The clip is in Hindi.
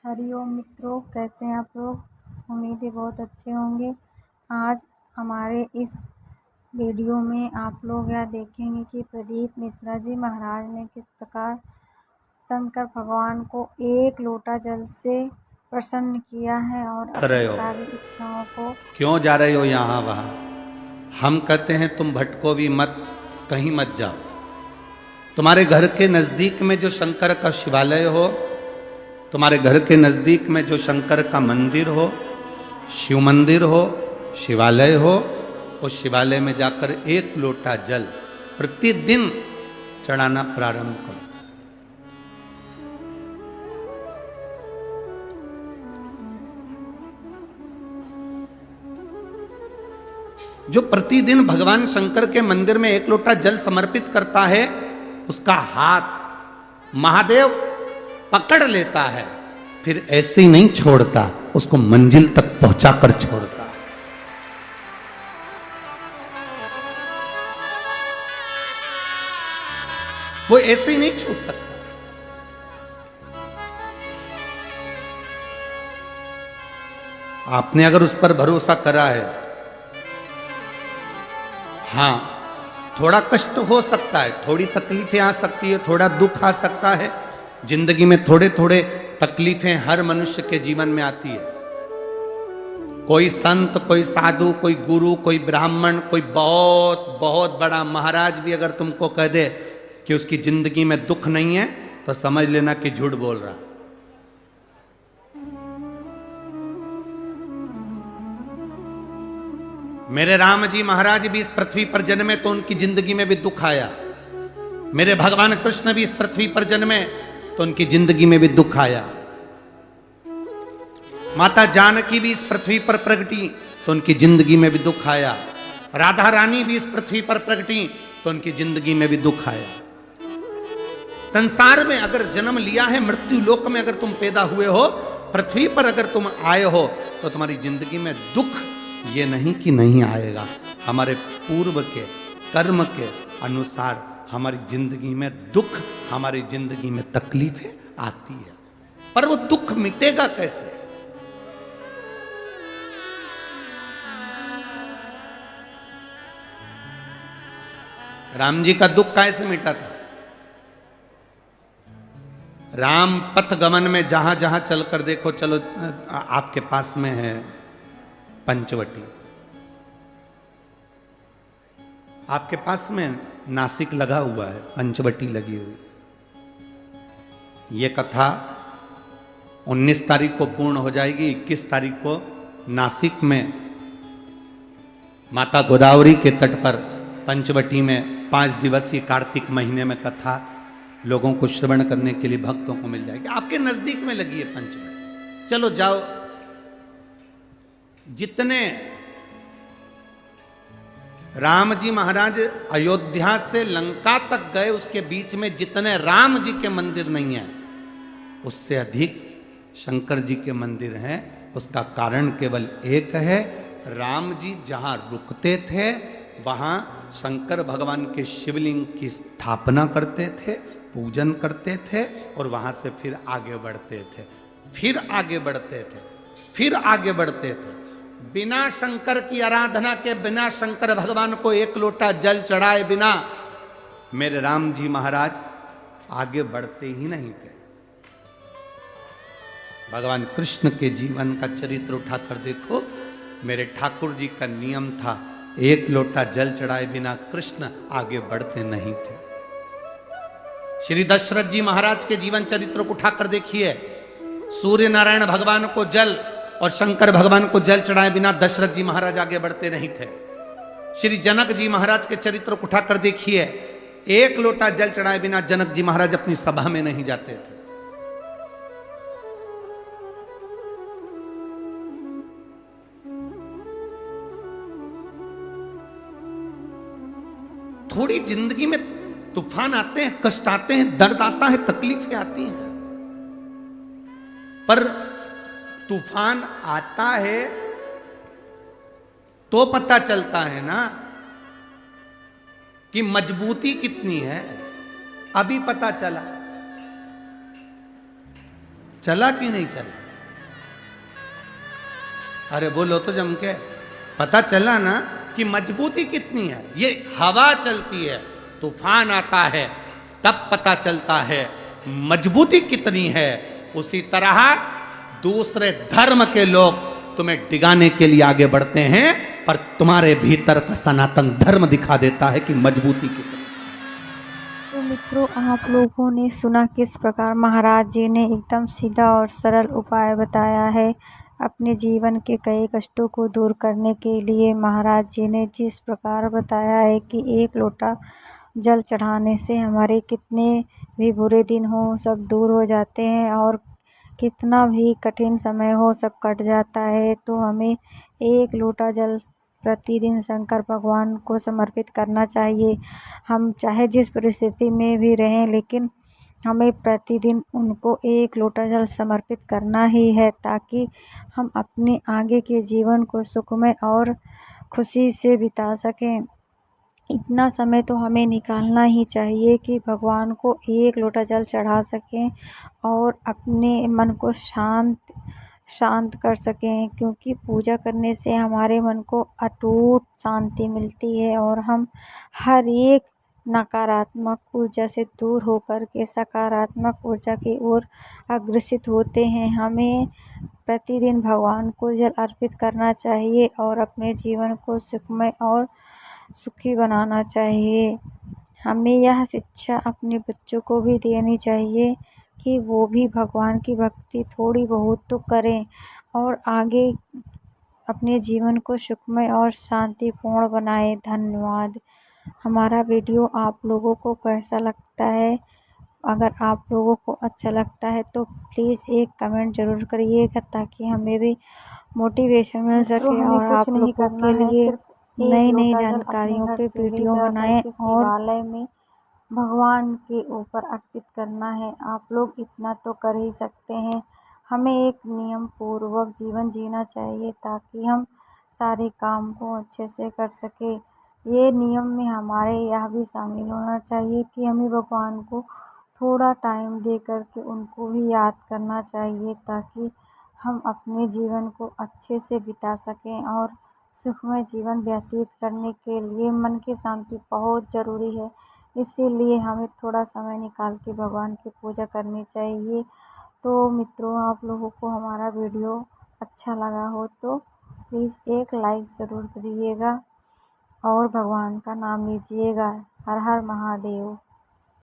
हरिओम मित्रों, कैसे हैं आप लोग। उम्मीद है बहुत अच्छे होंगे। आज हमारे इस वीडियो में आप लोग यह देखेंगे कि प्रदीप मिश्रा जी महाराज ने किस प्रकार शंकर भगवान को एक लोटा जल से प्रसन्न किया है और कर रहे अपनी हो, सारी इच्छाओं को। क्यों जा रहे हो यहाँ वहाँ। हम कहते हैं तुम भटको भी मत, कहीं मत जाओ। तुम्हारे घर के नजदीक में जो शंकर का शिवालय हो, तुम्हारे घर के नजदीक में जो शंकर का मंदिर हो, शिव मंदिर हो, शिवालय हो, उस शिवालय में जाकर एक लोटा जल प्रतिदिन चढ़ाना प्रारंभ करो। जो प्रतिदिन भगवान शंकर के मंदिर में एक लोटा जल समर्पित करता है, उसका हाथ महादेव पकड़ लेता है, फिर ऐसे ही नहीं छोड़ता, उसको मंजिल तक पहुंचाकर छोड़ता है। वो ऐसे ही नहीं छूट सकता। आपने अगर उस पर भरोसा करा है, हाँ, थोड़ा कष्ट हो सकता है, थोड़ी तकलीफें आ सकती है, थोड़ा दुख आ सकता है। जिंदगी में थोड़े थोड़े तकलीफें हर मनुष्य के जीवन में आती है। कोई संत, कोई साधु, कोई गुरु, कोई ब्राह्मण, कोई बहुत बहुत बड़ा महाराज भी अगर तुमको कह दे कि उसकी जिंदगी में दुख नहीं है, तो समझ लेना कि झूठ बोल रहा। मेरे राम जी महाराज भी इस पृथ्वी पर जन्मे तो उनकी जिंदगी में भी दुख आया। मेरे भगवान कृष्ण भी इस पृथ्वी पर जन्मे तो उनकी जिंदगी में भी दुख आया। माता जानकी भी इस पृथ्वी पर प्रगटी तो उनकी जिंदगी में भी दुख आया। राधा रानी भी इस पृथ्वी पर प्रगटी तो उनकी जिंदगी में भी दुख आया। संसार में अगर जन्म लिया है, मृत्यु लोक में अगर तुम पैदा हुए हो, पृथ्वी पर अगर तुम आए हो, तो तुम्हारी जिंदगी में दुख ये नहीं कि नहीं आएगा। हमारे पूर्व के कर्म के अनुसार हमारी जिंदगी में दुख, हमारी जिंदगी में तकलीफें आती है, पर वो दुख मिटेगा कैसे? राम जी का दुख कैसे मिटा था? राम पथ गमन में जहां जहां चलकर देखो, चलो आपके पास में है पंचवटी, आपके पास में नासिक लगा हुआ है, पंचवटी लगी हुई। ये कथा 19 तारीख को पूर्ण हो जाएगी। 21 तारीख को नासिक में माता गोदावरी के तट पर पंचवटी में 5 दिवसीय कार्तिक महीने में कथा लोगों को श्रवण करने के लिए भक्तों को मिल जाएगी। आपके नजदीक में लगी है पंचवटी, चलो जाओ। जितने राम जी महाराज अयोध्या से लंका तक गए, उसके बीच में जितने राम जी के मंदिर नहीं है, उससे अधिक शंकर जी के मंदिर हैं। उसका कारण केवल एक है, राम जी जहां रुकते थे वहां शंकर भगवान के शिवलिंग की स्थापना करते थे, पूजन करते थे, और वहां से फिर आगे बढ़ते थे, फिर आगे बढ़ते थे, फिर आगे बढ़ते थे। बिना शंकर की आराधना के, बिना शंकर भगवान को एक लोटा जल चढ़ाए बिना मेरे राम जी महाराज आगे बढ़ते ही नहीं थे। भगवान कृष्ण के जीवन का चरित्र उठाकर देखो। मेरे ठाकुर जी का नियम था, एक लोटा जल चढ़ाए बिना कृष्ण आगे बढ़ते नहीं थे। श्री दशरथ जी महाराज के जीवन चरित्र को उठाकर देखिए। सूर्य नारायण भगवान को जल और शंकर भगवान को जल चढ़ाए बिना दशरथ जी महाराज आगे बढ़ते नहीं थे। श्री जनक जी महाराज के चरित्र को उठाकर देखिए। एक लोटा जल चढ़ाए बिना जनक जी महाराज अपनी सभा में नहीं जाते थे। थोड़ी जिंदगी में तूफान आते हैं, कष्ट आते हैं, दर्द आता है, तकलीफें आती हैं, पर तूफान आता है तो पता चलता है ना कि मजबूती कितनी है। अभी पता चला। चला कि नहीं चला? अरे बोलो तो जम के। पता चला ना कि मजबूती कितनी है। ये हवा चलती है, तूफान आता है, तब पता चलता है मजबूती कितनी है। उसी तरह दूसरे धर्म के लोग तुम्हें डिगाने के लिए आगे बढ़ते हैं, पर तुम्हारे भीतर का सनातन धर्म दिखा देता है कि मजबूती कितनी। तो मित्रों, आप लोगों ने सुना किस प्रकार महाराज जी ने एकदम सीधा और सरल उपाय बताया है। अपने जीवन के कई कष्टों को दूर करने के लिए महाराज जी ने जिस प्रकार बताया है कि एक लोटा जल चढ़ाने से हमारे कितने भी बुरे दिन हो सब दूर हो जाते हैं, और कितना भी कठिन समय हो सब कट जाता है। तो हमें एक लोटा जल प्रतिदिन शंकर भगवान को समर्पित करना चाहिए। हम चाहे जिस परिस्थिति में भी रहें, लेकिन हमें प्रतिदिन उनको एक लोटा जल समर्पित करना ही है, ताकि हम अपने आगे के जीवन को सुखमय और खुशी से बिता सकें। इतना समय तो हमें निकालना ही चाहिए कि भगवान को एक लोटा जल चढ़ा सकें और अपने मन को शांत कर सकें, क्योंकि पूजा करने से हमारे मन को अटूट शांति मिलती है और हम हर एक नकारात्मक ऊर्जा से दूर होकर के सकारात्मक ऊर्जा की ओर अग्रसित होते हैं। हमें प्रतिदिन भगवान को जल अर्पित करना चाहिए और अपने जीवन को सुखमय और सुखी बनाना चाहिए। हमें यह शिक्षा अपने बच्चों को भी देनी चाहिए कि वो भी भगवान की भक्ति थोड़ी बहुत तो करें और आगे अपने जीवन को सुखमय और शांतिपूर्ण बनाएं। धन्यवाद। हमारा वीडियो आप लोगों को कैसा लगता है? अगर आप लोगों को अच्छा लगता है तो प्लीज़ एक कमेंट ज़रूर करिएगा, ताकि हमें भी मोटिवेशन मिल सके और आप लोगों के लिए नई नई जानकारियों पे वीडियो बनाएं और शिवालय में भगवान के ऊपर अर्पित करना है। आप लोग इतना तो कर ही सकते हैं। हमें एक नियम पूर्वक जीवन जीना चाहिए, ताकि हम सारे काम को अच्छे से कर सके। ये नियम में हमारे यह भी शामिल होना चाहिए कि हमें भगवान को थोड़ा टाइम दे करके उनको भी याद करना चाहिए, ताकि हम अपने जीवन को अच्छे से बिता सकें। और सुखमय जीवन व्यतीत करने के लिए मन की शांति बहुत ज़रूरी है, इसीलिए हमें थोड़ा समय निकाल के भगवान की पूजा करनी चाहिए। तो मित्रों, आप लोगों को हमारा वीडियो अच्छा लगा हो तो प्लीज़ एक लाइक ज़रूर करिएगा और भगवान का नाम लीजिएगा। हर हर महादेव।